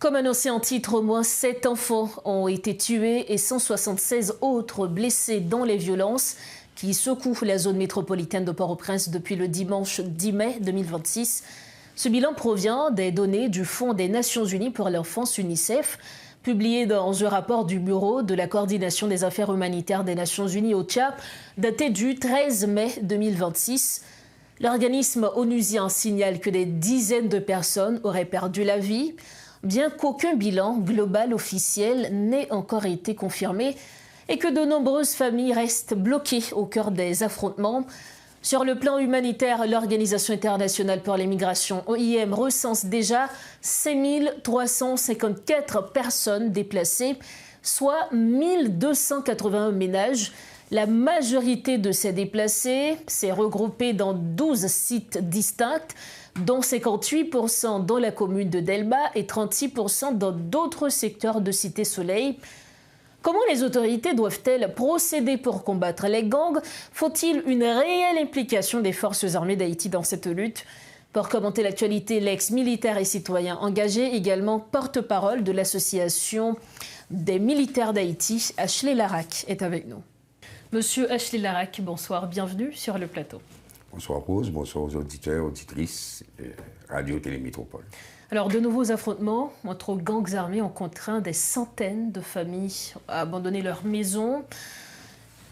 Comme annoncé en titre, au moins 7 enfants ont été tués et 176 autres blessés dans les violences qui secouent la zone métropolitaine de Port-au-Prince depuis le dimanche 10 mai 2026. Ce bilan provient des données du Fonds des Nations Unies pour l'enfance UNICEF, publié dans un rapport du Bureau de la coordination des affaires humanitaires des Nations Unies au Tchad, daté du 13 mai 2026. L'organisme onusien signale que des dizaines de personnes auraient perdu la vie, bien qu'aucun bilan global officiel n'ait encore été confirmé et que de nombreuses familles restent bloquées au cœur des affrontements. Sur le plan humanitaire, l'Organisation internationale pour les migrations, OIM, recense déjà 5 354 personnes déplacées, soit 1281 ménages. La majorité de ces déplacés s'est regroupée dans 12 sites distincts, dont 58% dans la commune de Delba et 36% dans d'autres secteurs de Cité Soleil. Comment les autorités doivent-elles procéder pour combattre les gangs? Faut-il une réelle implication des forces armées d'Haïti dans cette lutte? Pour commenter l'actualité, l'ex-militaire et citoyen engagé, également porte-parole de l'association des militaires d'Haïti, Ashley Larac, est avec nous. Monsieur Ashley Larac, bonsoir, bienvenue sur le plateau. Bonsoir Rose, bonsoir aux auditeurs, auditrices, Radio Télémétropole. Alors, de nouveaux affrontements entre gangs armés ont contraint des centaines de familles à abandonner leurs maisons.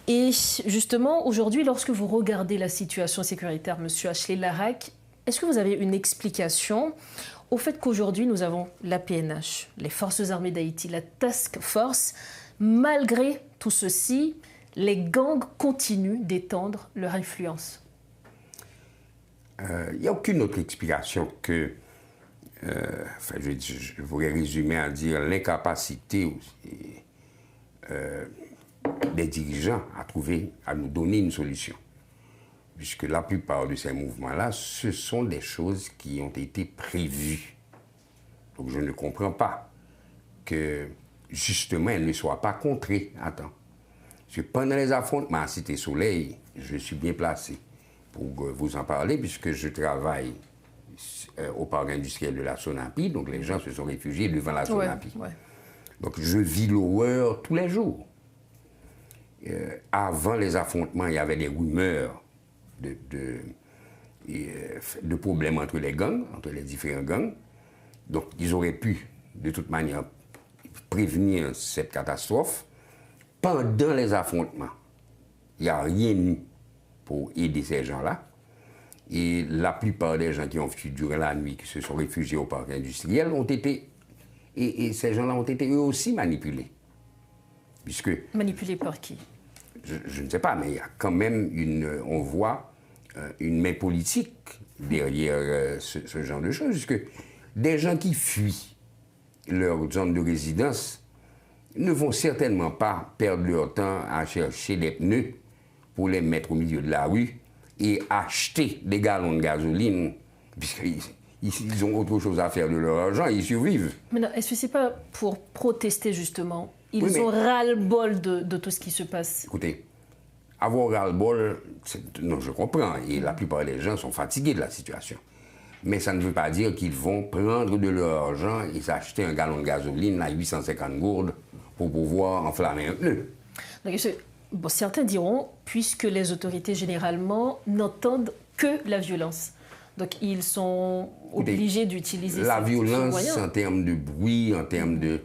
Et justement, aujourd'hui, lorsque vous regardez la situation sécuritaire, monsieur Ashley Larac, est-ce que vous avez une explication au fait qu'aujourd'hui, nous avons la PNH, les forces armées d'Haïti, la Task Force, malgré tout ceci, les gangs continuent d'étendre leur influence? Il n'y a aucune autre explication que, je pourrais résumer à dire l'incapacité des dirigeants à nous donner une solution. Puisque la plupart de ces mouvements-là, ce sont des choses qui ont été prévues. Donc je ne comprends pas que, justement, elles ne soient pas contrées à temps. Parce que pendant les affrontements à Cité Soleil, je suis bien placé pour vous en parler, puisque je travaille au parc industriel de la Sonapi, donc les gens se sont réfugiés devant la Sonapi. Ouais. Donc je vis l'horreur tous les jours. Avant les affrontements, il y avait des rumeurs de problèmes entre les gangs, entre les différents gangs. Donc ils auraient pu, de toute manière, prévenir cette catastrophe. Pendant les affrontements, il n'y a rien eu pour aider ces gens-là. Et la plupart des gens qui ont fui durant la nuit, qui se sont réfugiés au parc industriel, ont été... Et ces gens-là ont été eux aussi manipulés. Puisque... Manipulés par qui? Je ne sais pas, mais il y a quand même on voit une main politique derrière ce genre de choses. Puisque des gens qui fuient leur zone de résidence ne vont certainement pas perdre leur temps à chercher des pneus pour les mettre au milieu de la rue et acheter des gallons de gasoline, puisqu'ils ont autre chose à faire de leur argent, ils survivent. Mais non, est-ce que ce n'est pas pour protester justement? Ils ont ras-le-bol de tout ce qui se passe. Écoutez, avoir ras-le-bol, non, je comprends, et la plupart des gens sont fatigués de la situation. Mais ça ne veut pas dire qu'ils vont prendre de leur argent et s'acheter un gallon de gasoline à 850 gourdes pour pouvoir enflammer un pneu. Bon, certains diront, puisque les autorités généralement n'entendent que la violence. Donc ils sont obligés d'utiliser la violence en termes de bruit, en termes de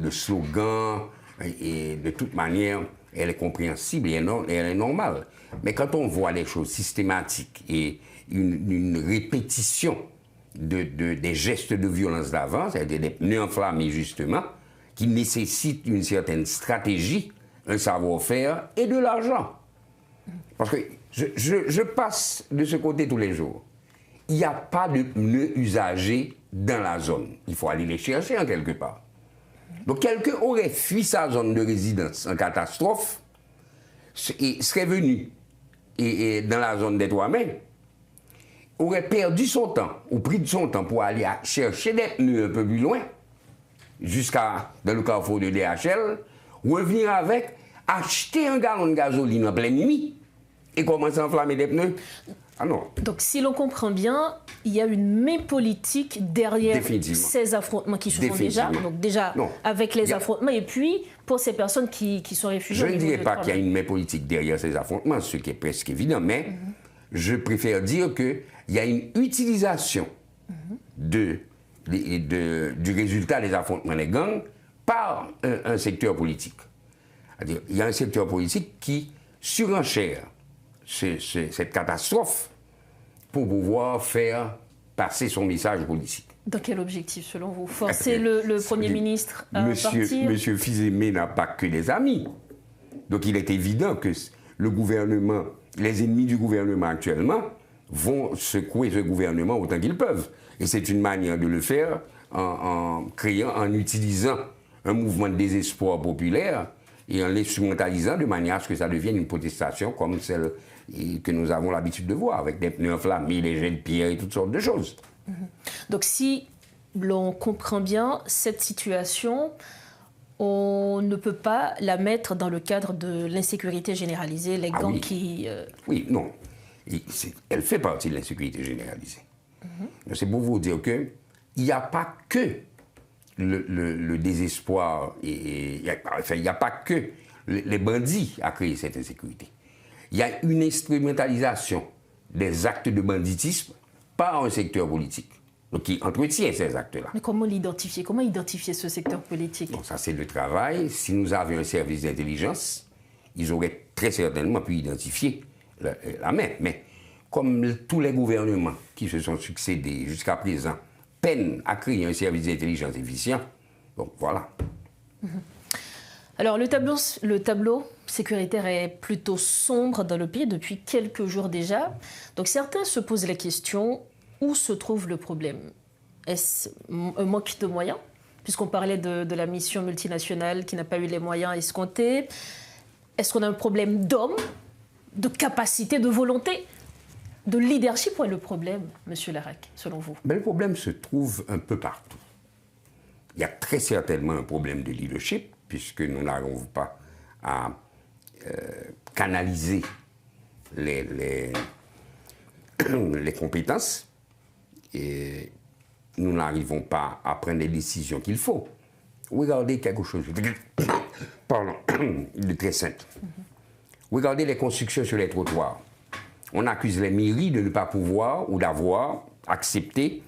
slogans, et de toute manière, elle est compréhensible et elle est normale. Mais quand on voit les choses systématiques et une répétition des gestes de violence d'avant, c'est-à-dire des pneus enflammés justement, qui nécessitent une certaine stratégie, un savoir-faire et de l'argent. Parce que je passe de ce côté tous les jours. Il n'y a pas de pneus usagés dans la zone. Il faut aller les chercher en quelque part. Donc quelqu'un aurait fui sa zone de résidence en catastrophe et serait venu et dans la zone des Trois-Mains, aurait perdu son temps, ou pris de son temps pour aller chercher des pneus un peu plus loin, jusqu'à dans le carrefour de DHL, revenir avec, acheter un gallon de gasoline en pleine nuit et commencer à enflammer des pneus. Ah non. Donc, si l'on comprend bien, il y a une main politique derrière ces affrontements qui se font déjà. Donc, déjà, non. Avec les affrontements, et puis pour ces personnes qui sont réfugiées. Je ne dirais pas qu'il y a une main politique derrière ces affrontements, ce qui est presque évident, mais je préfère dire qu'il y a une utilisation du résultat des affrontements des gangs par un secteur politique. C'est-à-dire, il y a un secteur politique qui surenchère cette catastrophe pour pouvoir faire passer son message politique. Dans quel objectif, selon vous? Forcer le Premier ministre à partir? Monsieur Fils-Aimé n'a pas que des amis. Donc il est évident que le gouvernement, les ennemis du gouvernement actuellement, vont secouer ce gouvernement autant qu'ils peuvent. Et c'est une manière de le faire en utilisant un mouvement de désespoir populaire et en l'instrumentalisant de manière à ce que ça devienne une protestation comme celle que nous avons l'habitude de voir, avec des pneus enflammés, des jets de pierre et toutes sortes de choses. Donc si l'on comprend bien cette situation, on ne peut pas la mettre dans le cadre de l'insécurité généralisée, les gangs qui... Oui, non. Elle fait partie de l'insécurité généralisée. C'est pour vous dire qu'il n'y a pas que le désespoir, il n'y a pas que les bandits à créer cette insécurité. Il y a une instrumentalisation des actes de banditisme par un secteur politique, donc qui entretient ces actes-là. Mais comment l'identifier? Comment identifier ce secteur politique? Bon, ça, c'est le travail. Si nous avions un service d'intelligence, ils auraient très certainement pu identifier la main. Mais comme tous les gouvernements qui se sont succédés jusqu'à présent peinent à créer un service d'intelligence efficient, bon, voilà. Alors, le tableau sécuritaire est plutôt sombre dans le pays depuis quelques jours déjà. Donc, certains se posent la question, où se trouve le problème? Est-ce un manque de moyens? Puisqu'on parlait de la mission multinationale qui n'a pas eu les moyens escomptés. Est-ce qu'on a un problème d'hommes, de capacité, de volonté, de leadership? Où est le problème, M. Larac, selon vous? Mais le problème se trouve un peu partout. Il y a très certainement un problème de leadership, puisque nous n'arrivons pas à canaliser les compétences et nous n'arrivons pas à prendre les décisions qu'il faut. Regardez quelque chose de très simple. Regardez les constructions sur les trottoirs. On accuse les mairies de ne pas pouvoir ou d'avoir accepté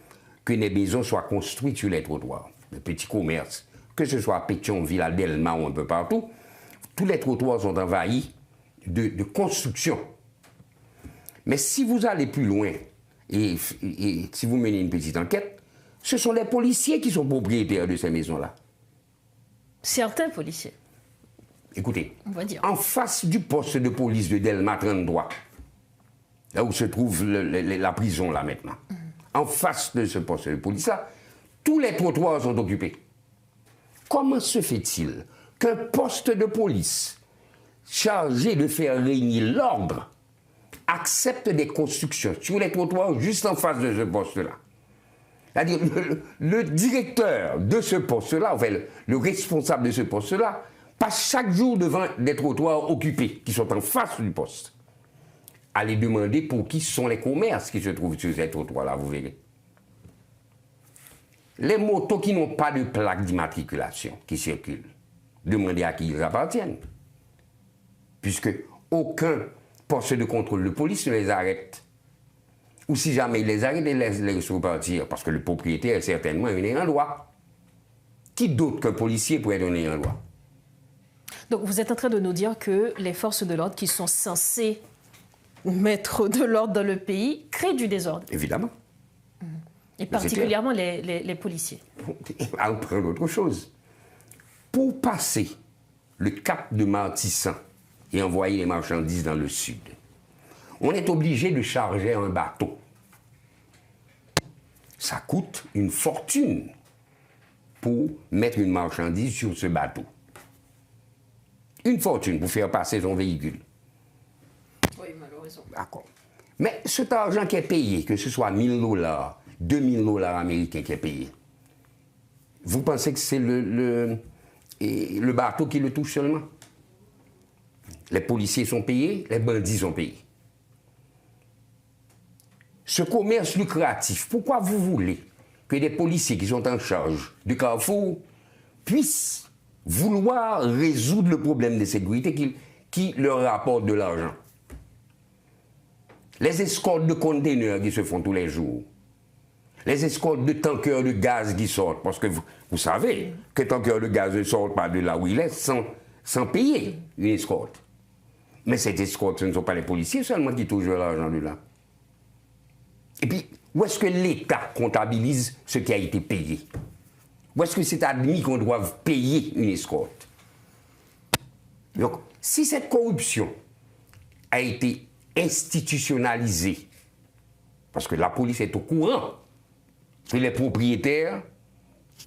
que des maisons soient construites sur les trottoirs. Les petits commerces, que ce soit à Pétionville, à Delma ou un peu partout, tous les trottoirs sont envahis de construction. Mais si vous allez plus loin et si vous menez une petite enquête, ce sont les policiers qui sont propriétaires de ces maisons-là. Certains policiers. Écoutez, on va dire. En face du poste de police de Delma 33, là où se trouve la prison là maintenant, en face de ce poste de police-là, tous les trottoirs sont occupés. Comment se fait-il qu'un poste de police chargé de faire régner l'ordre accepte des constructions sur les trottoirs juste en face de ce poste-là? C'est-à-dire, le directeur de ce poste-là, enfin, le responsable de ce poste-là, passe chaque jour devant des trottoirs occupés qui sont en face du poste. Allez demander pour qui sont les commerces qui se trouvent sur ces trottoirs-là, vous verrez. Les motos qui n'ont pas de plaque d'immatriculation qui circulent, demandez à qui ils appartiennent. Puisque aucun poste de contrôle de police ne les arrête. Ou si jamais il les arrête, il les laisse repartir, parce que le propriétaire est certainement un ayant droit. Qui d'autre qu'un policier pourrait être un ayant droit? Donc vous êtes en train de nous dire que les forces de l'ordre qui sont censées mettre de l'ordre dans le pays créent du désordre? Évidemment. Et particulièrement les policiers. À prendre autre chose. Pour passer le cap de Martissan et envoyer les marchandises dans le sud, on est obligé de charger un bateau. Ça coûte une fortune pour mettre une marchandise sur ce bateau. Une fortune pour faire passer son véhicule. Oui, malheureusement. D'accord. Mais cet argent qui est payé, que ce soit 1 000 $, 2 000 $ américains qui est payé, vous pensez que c'est le bateau qui le touche seulement? Les policiers sont payés, les bandits sont payés. ce commerce lucratif, pourquoi vous voulez que des policiers qui sont en charge du Carrefour puissent vouloir résoudre le problème de sécurité qui leur rapporte de l'argent? Les escortes de containers qui se font tous les jours, les escortes de tankers de gaz qui sortent, parce que vous savez que tankers de gaz ne sortent pas de là où il est sans payer une escorte. Mais cette escorte, ce ne sont pas les policiers seulement qui touchent l'argent de là. Et puis, où est-ce que l'État comptabilise ce qui a été payé? Où est-ce que c'est admis qu'on doive payer une escorte? Donc, si cette corruption a été institutionnalisée, parce que la police est au courant que les propriétaires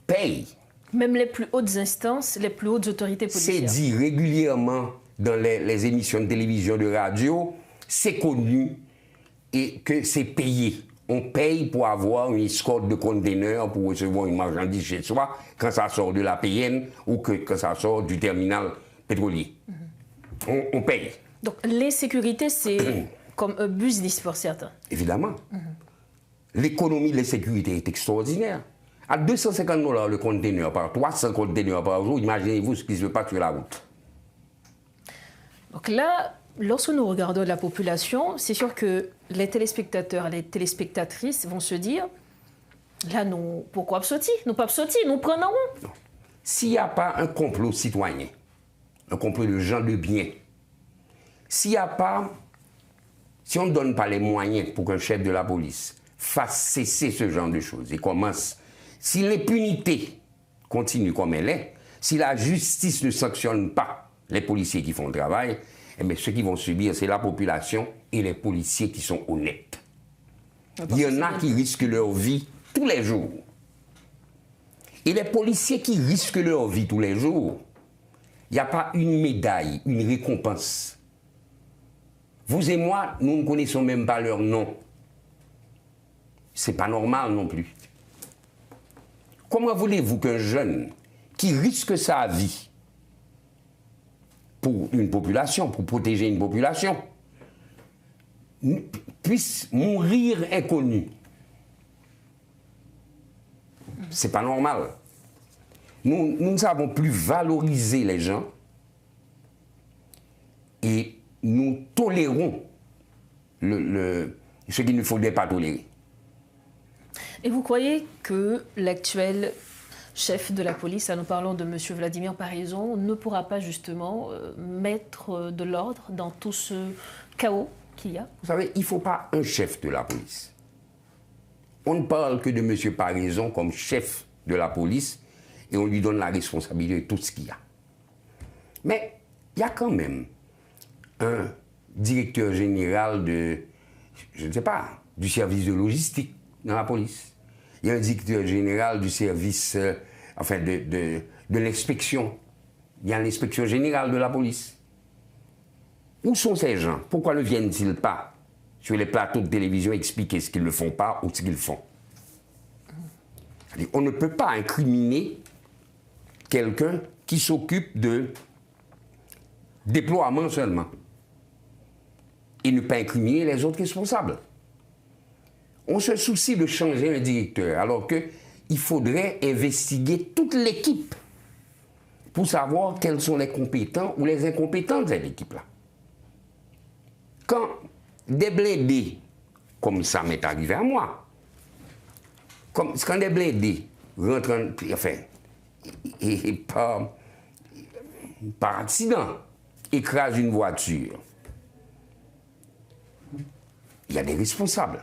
payent. Même les plus hautes instances, les plus hautes autorités policières. C'est dit régulièrement dans les émissions de télévision, de radio, c'est connu et que c'est payé. On paye pour avoir une escorte de containers pour recevoir une marchandise chez soi quand ça sort de la PN ou quand ça sort du terminal pétrolier. On paye. Donc l'insécurité, c'est comme un business pour certains. Évidemment. L'économie de la sécurité est extraordinaire. À 250 $ le conteneur par 300 conteneurs par jour, imaginez-vous ce qui se passe sur la route. Donc là, lorsque nous regardons la population, c'est sûr que les téléspectateurs, les téléspectatrices vont se dire, là, nous, pourquoi absorti? Nous pas absorti, nous prenons où? S'il n'y a pas un complot citoyen, un complot de gens de bien, si on ne donne pas les moyens pour qu'un chef de la police fasse cesser ce genre de choses et commence, si l'impunité continue comme elle est, si la justice ne sanctionne pas les policiers qui font le travail, eh bien, ceux qui vont subir, c'est la population et les policiers qui sont honnêtes. Il y en a qui risquent leur vie tous les jours. Et les policiers qui risquent leur vie tous les jours, il n'y a pas une médaille, une récompense. Vous et moi, nous ne connaissons même pas leur nom. C'est pas normal non plus. Comment voulez-vous qu'un jeune qui risque sa vie pour une population, pour protéger une population, puisse mourir inconnu? C'est pas normal. Nous ne savons plus valoriser les gens et nous tolérons ce qu'il ne faudrait pas tolérer. Et vous croyez que l'actuel chef de la police, nous parlons de M. Vladimir Parizon, ne pourra pas justement mettre de l'ordre dans tout ce chaos qu'il y a? Vous savez, il ne faut pas un chef de la police. On ne parle que de M. Parizon comme chef de la police et on lui donne la responsabilité de tout ce qu'il y a. Mais il y a quand même un directeur général de, je ne sais pas, du service de logistique dans la police. Il y a un directeur général du service, de l'inspection. Il y a l'inspection générale de la police. Où sont ces gens? Pourquoi ne viennent-ils pas sur les plateaux de télévision expliquer ce qu'ils ne font pas ou ce qu'ils font? On ne peut pas incriminer quelqu'un qui s'occupe de déploiement seulement et ne pas incriminer les autres responsables. On se soucie de changer un directeur alors qu'il faudrait investiguer toute l'équipe pour savoir quels sont les compétents ou les incompétents de cette équipe-là. Quand des blindés, comme ça m'est arrivé à moi, quand des blindés rentrent, et par accident, écrasent une voiture, il y a des responsables.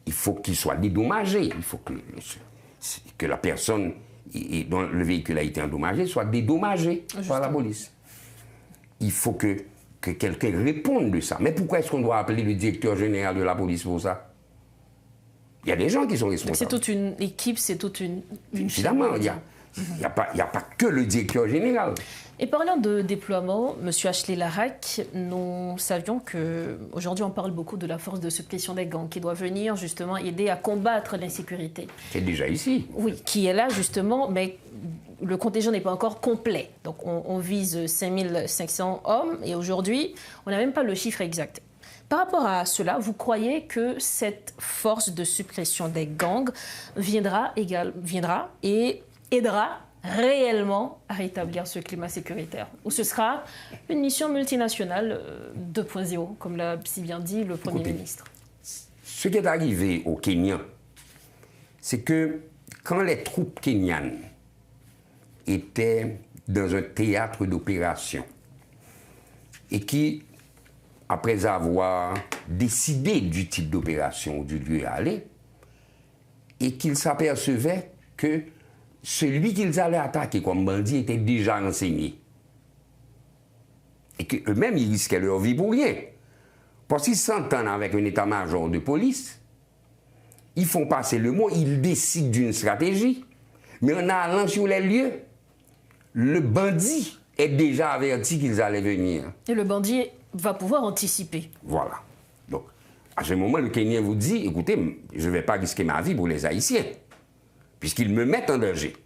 Il faut qu'ils soient dédommagés. Il faut que la personne dont le véhicule a été endommagé soit dédommagée par la police. Il faut que quelqu'un réponde de ça. Mais pourquoi est-ce qu'on doit appeler le directeur général de la police pour ça? Il y a des gens qui sont responsables. C'est toute une équipe, c'est toute une évidemment, il n'y a pas que le directeur général. Et parlant de déploiement, M. Ashley Larrac, nous savions qu'aujourd'hui on parle beaucoup de la force de suppression des gangs qui doit venir justement aider à combattre l'insécurité. C'est déjà ici. Oui, qui est là justement, mais le contingent n'est pas encore complet. Donc on vise 5500 hommes et aujourd'hui on n'a même pas le chiffre exact. Par rapport à cela, vous croyez que cette force de suppression des gangs viendra et aidera réellement à rétablir ce climat sécuritaire? Ou ce sera une mission multinationale 2.0, comme l'a si bien dit le Premier ministre? Ce qui est arrivé au Kenya, c'est que quand les troupes kenyanes étaient dans un théâtre d'opération et qui, après avoir décidé du type d'opération ou du lieu à aller, et qu'ils s'apercevaient que celui qu'ils allaient attaquer comme bandit était déjà renseigné. Et qu'eux-mêmes, ils risquaient leur vie pour rien. Parce qu'ils s'entendent avec un état-major de police, ils font passer le mot, ils décident d'une stratégie, mais en allant sur les lieux, le bandit est déjà averti qu'ils allaient venir. Et le bandit va pouvoir anticiper. Voilà. Donc, à ce moment, le Kenyan vous dit, écoutez, je ne vais pas risquer ma vie pour les Haïtiens, puisqu'ils me mettent en danger.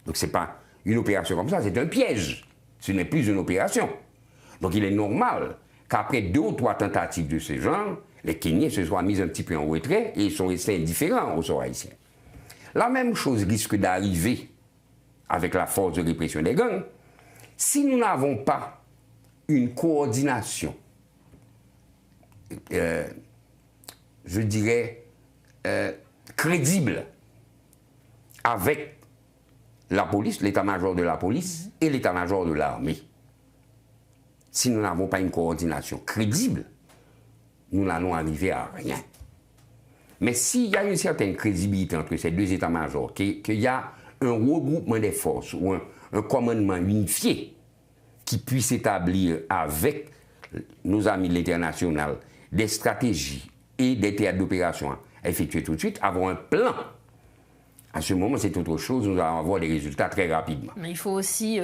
Donc, ce n'est pas une opération comme ça, c'est un piège. Ce n'est plus une opération. Donc, il est normal qu'après 2 ou 3 tentatives de ce genre, les Kenyans se soient mis un petit peu en retrait et ils sont restés indifférents aux sorts haïtiens. La même chose risque d'arriver avec la force de répression des gangs si nous n'avons pas une coordination, je dirais, crédible avec la police, l'état-major de la police et l'état-major de l'armée. Si nous n'avons pas une coordination crédible, nous n'allons arriver à rien. Mais s'il y a une certaine crédibilité entre ces 2 états-majors, qu'il y a un regroupement des forces ou un commandement unifié qui puisse établir avec nos amis de l'international des stratégies et des théâtres d'opération à effectuer tout de suite, avoir un plan. À ce moment, c'est autre chose, nous allons avoir des résultats très rapidement. Mais il faut aussi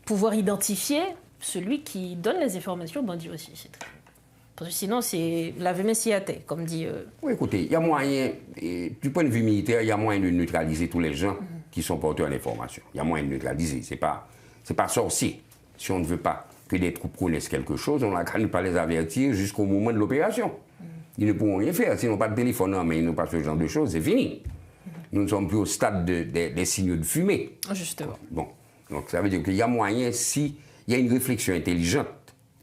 pouvoir identifier celui qui donne les informations aux bandits aussi. Parce que sinon, c'est la messiaté, comme dit... Oui, écoutez, il y a moyen, du point de vue militaire, il y a moyen de neutraliser tous les gens qui sont porteurs d'informations. Il y a moyen de neutraliser. C'est pas sorcier. Si on ne veut pas que des troupes connaissent quelque chose, on n'a qu'à ne pas les avertir jusqu'au moment de l'opération. Ils ne pourront rien faire. S'ils n'ont pas de téléphone, mais ils n'ont pas ce genre de choses, c'est fini. Nous ne sommes plus au stade des signaux de fumée. Justement. Bon. Donc ça veut dire qu'il y a moyen, s'il y a une réflexion intelligente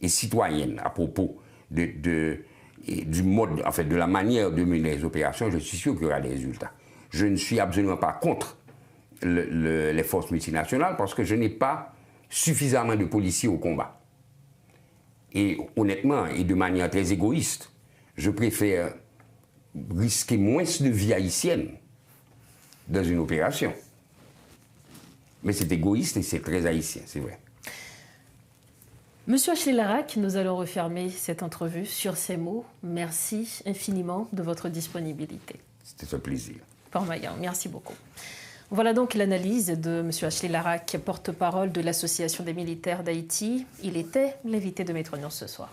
et citoyenne à propos du mode, en fait, de la manière de mener les opérations, je suis sûr qu'il y aura des résultats. Je ne suis absolument pas contre les forces multinationales parce que je n'ai pas suffisamment de policiers au combat. Et honnêtement, et de manière très égoïste, je préfère risquer moins de vie haïtienne dans une opération. Mais c'est égoïste et c'est très haïtien, c'est vrai. Monsieur Ashley Larraque, nous allons refermer cette entrevue sur ces mots. Merci infiniment de votre disponibilité. C'était un plaisir. Port-Maillan, merci beaucoup. Voilà donc l'analyse de monsieur Ashley Larraque, porte-parole de l'Association des militaires d'Haïti. Il était l'invité de Maître Nion ce soir.